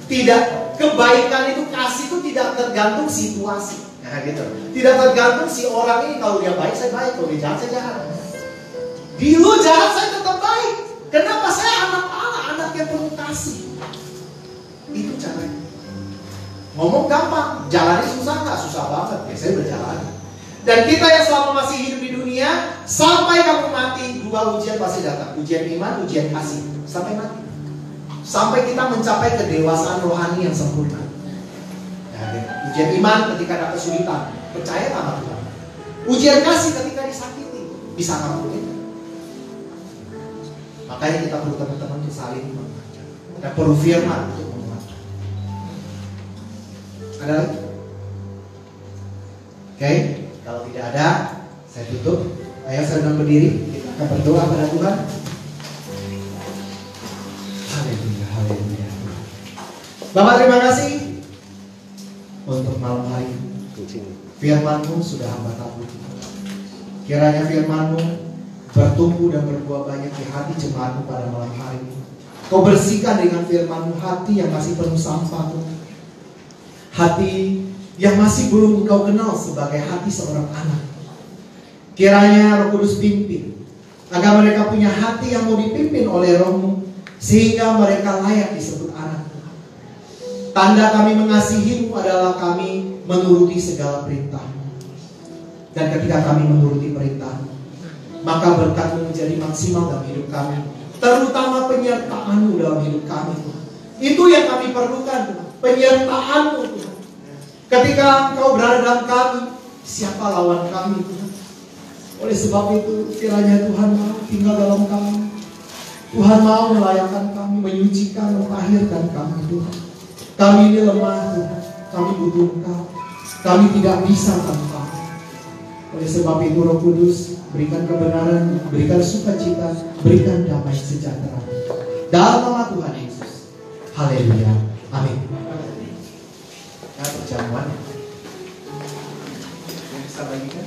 Tidak, kebaikan itu, kasih itu tidak tergantung situasi. Nah, gitu. Tidak tergantung si orang ini, kalau dia baik saya baik, kalau dia jahat saya jahat. Dulu jahat saya tetap baik. Kenapa? Saya anak Allah, anak yang penuh kasih. Itu caranya. Ngomong gampang, jalannya susah nggak? Susah banget. Ya, saya berjalan. Dan kita yang selama masih hidup di dunia, sampai kamu mati, dua ujian pasti datang. Ujian iman, ujian kasih. Sampai mati. Sampai kita mencapai kedewasaan rohani yang sempurna. Ya, ujian iman ketika ada kesulitan, percaya sama Tuhan. Ujian kasih ketika disakiti, bisa ngampunin. Makanya kita perlu teman-teman untuk saling mengajar. Dan perlu firman untuk menguatkan. Ada lagi? Oke. Kalau tidak ada, saya tutup. Ayo sedang berdiri, kita akan berdoa pada Tuhan. Haleluya, haleluya. Bapak terima kasih untuk malam hari ini. Firman-Mu sudah hamba tabur. Kiranya Firman-Mu bertumbuh dan berbuah banyak di hati jemaat-Mu pada malam hari ini. Kau bersihkan dengan Firman-Mu hati yang masih penuh sampah, hati yang masih belum Engkau kenal sebagai hati seorang anak. Kiranya Roh Kudus pimpin, agar mereka punya hati yang mau dipimpin oleh Roh-Mu, sehingga mereka layak disebut anak Tuhan. Tanda kami mengasihi-Mu adalah kami menuruti segala perintah-Mu. Dan ketika kami menuruti perintah-Mu, maka berkat-Mu menjadi maksimal dalam hidup kami, terutama penyertaan-Mu dalam hidup kami, Tuhan. Itu yang kami perlukan, Tuhan. Penyertaan-Mu, Tuhan. Ketika Engkau berada dalam kami, siapa lawan kami, Tuhan? Oleh sebab itu, kiranya Tuhan mau tinggal dalam kami. Tuhan mau melayakkan kami, menyucikan, mentahirkan kami, Tuhan. Kami ini lemah, Tuhan. Kami butuh Engkau. Kami tidak bisa tanpa. Oleh sebab itu, Roh Kudus, berikan kebenaran, berikan sukacita, berikan damai sejahtera. Dalam nama Tuhan Yesus. Haleluya. Amin. Nah, perjamuan yang bisa bagikan.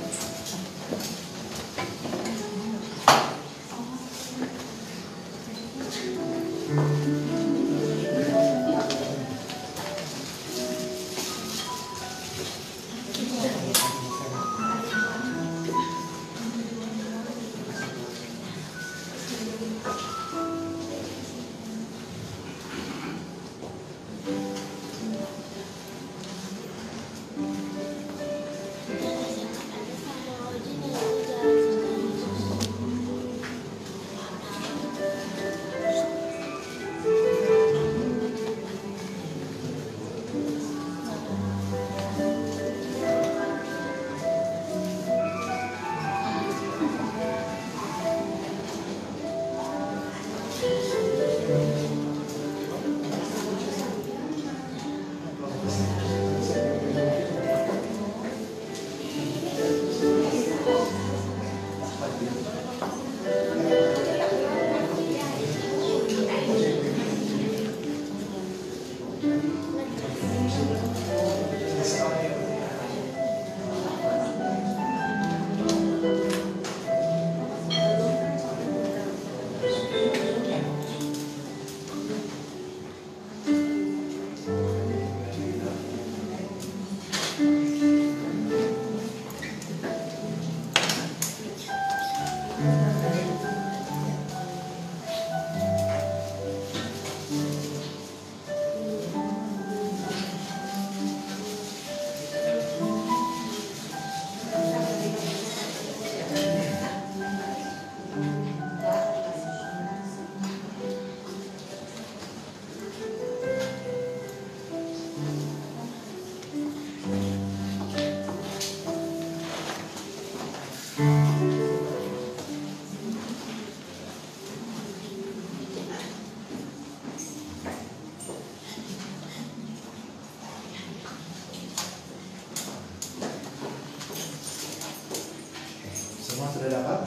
Semua sudah dapat?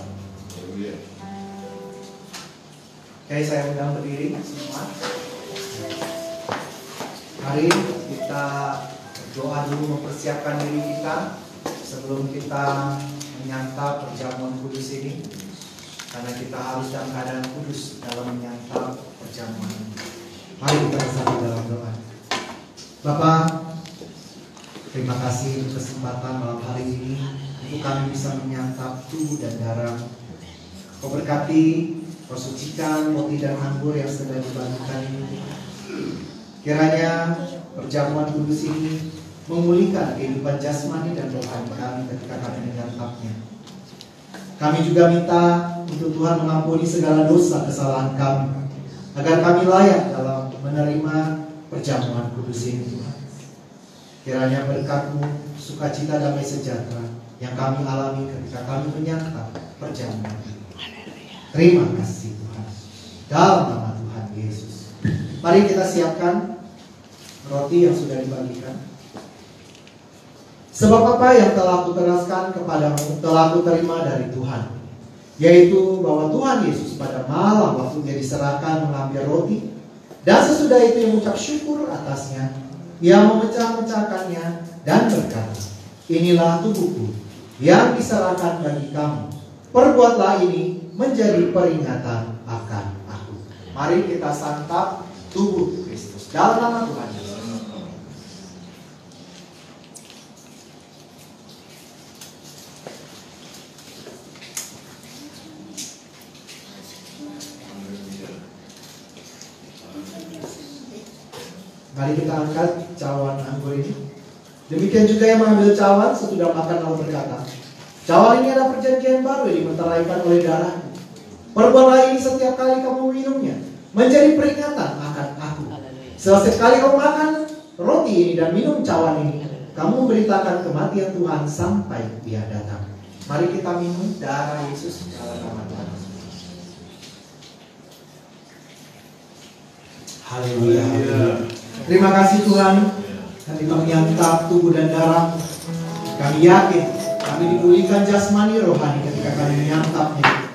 Oke, saya undang berdiri semua. Mari kita berdoa dulu mempersiapkan diri kita sebelum kita menyantap perjamuan kudus ini. Karena kita harus dalam keadaan kudus dalam menyantap perjamuan ini. Mari kita bersama dalam doa. Bapa, terima kasih untuk kesempatan malam hari ini untuk kami bisa menyantap tubuh dan darah. Kau berkati, kau sucikan roti dan anggur yang sedang dibagikan ini. Kiranya perjamuan kudus ini memulihkan kehidupan jasmani dan rohani kami ketika kami menyantapnya. Kami juga minta untuk Tuhan mengampuni segala dosa kesalahan kami, agar kami layak dalam menerima perjamuan kudus ini, Tuhan. Kiranya berkat-Mu, sukacita damai sejahtera yang kami alami ketika kami menyantap perjamuan ini. Terima kasih Tuhan. Dalam nama Tuhan Yesus. Mari kita siapkan roti yang sudah dibagikan. Sebab apa yang telah kuteraskan kepadamu telah kuterima dari Tuhan, yaitu bahwa Tuhan Yesus pada malam waktu Dia diserahkan mengambil roti, dan sesudah itu Ia mengucap syukur atasnya, Ia memecah-mecahkannya dan berkata, inilah tubuhku yang diserahkan bagi kamu. Perbuatlah ini menjadi peringatan akan aku. Mari kita santap tubuh Kristus dalam nama Tuhan Yesus. Mari kita angkat cawan anggur ini. Demikian juga yang mengambil cawan sesudah makan lalu berkata, cawan ini adalah perjanjian baru yang dimeteraikan oleh darahku. Perbuatlah ini setiap kali kamu minumnya, menjadi peringatan akan aku. Setiap kali kamu makan roti ini dan minum cawan ini, kamu memberitakan kematian Tuhan sampai Dia datang. Mari kita minum darah Yesus dalam nama Tuhan. Haleluya. Terima kasih Tuhan, kami menyantap tubuh dan darah. Kami yakin kami dipulihkan jasmani rohani ketika kami menyantapnya.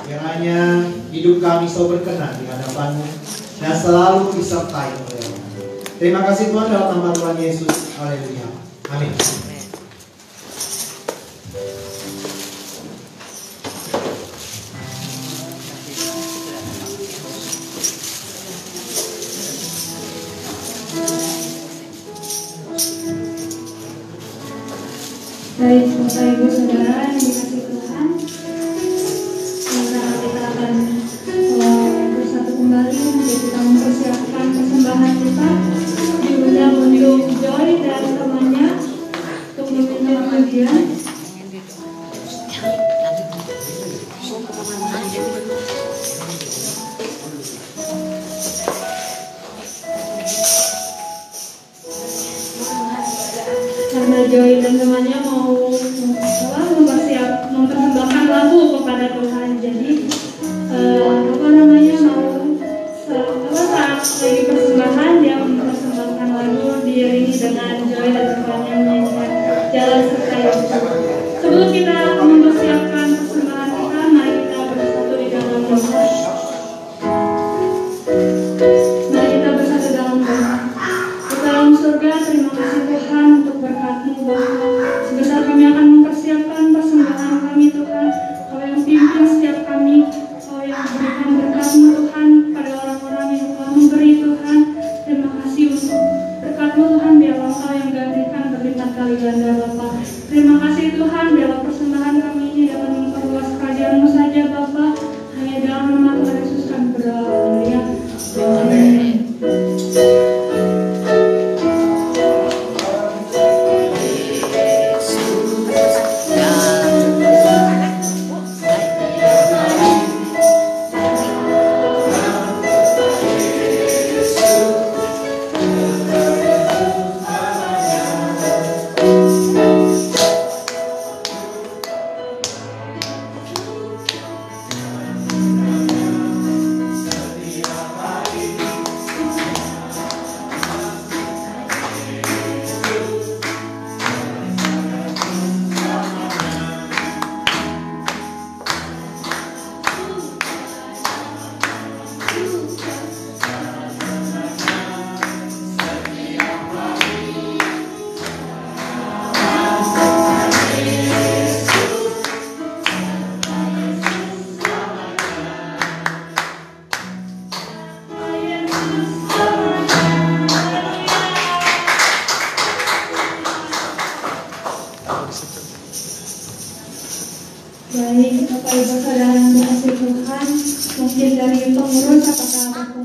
Kiranya hidup kami selalu berkenan di hadapan-Mu dan selalu disertai oleh-Mu. Terima kasih Tuhan dalam nama Tuhan Yesus. Haleluya. Amin. Baik, Bapak Ibu Saudara yang dikasihi Tuhan, sekarang kita akan bersatu kembali untuk kita mempersiapkan persembahan kita. Diundang untuk Joy dan temannya untuk meminta pengajian. Karena Joy dan temannya mau mempersembahkan lagu kepada Tuhan, jadi saat lagi persembahan dia mempersembahkan lagu diiringi dengan Joy dan temannya menyanyikan Jalan Serta Yesus. Sebelum kita mempersiapkan persembahan kita, mari kita bersatu di dalam doa. Mari kita bersatu dalam doa. Di dalam surga, terima kasih Tuhan untuk berkat-Mu bahwa Bapak Ibu Saudara yang dikasihi Tuhan, mungkin dari pengurus apakah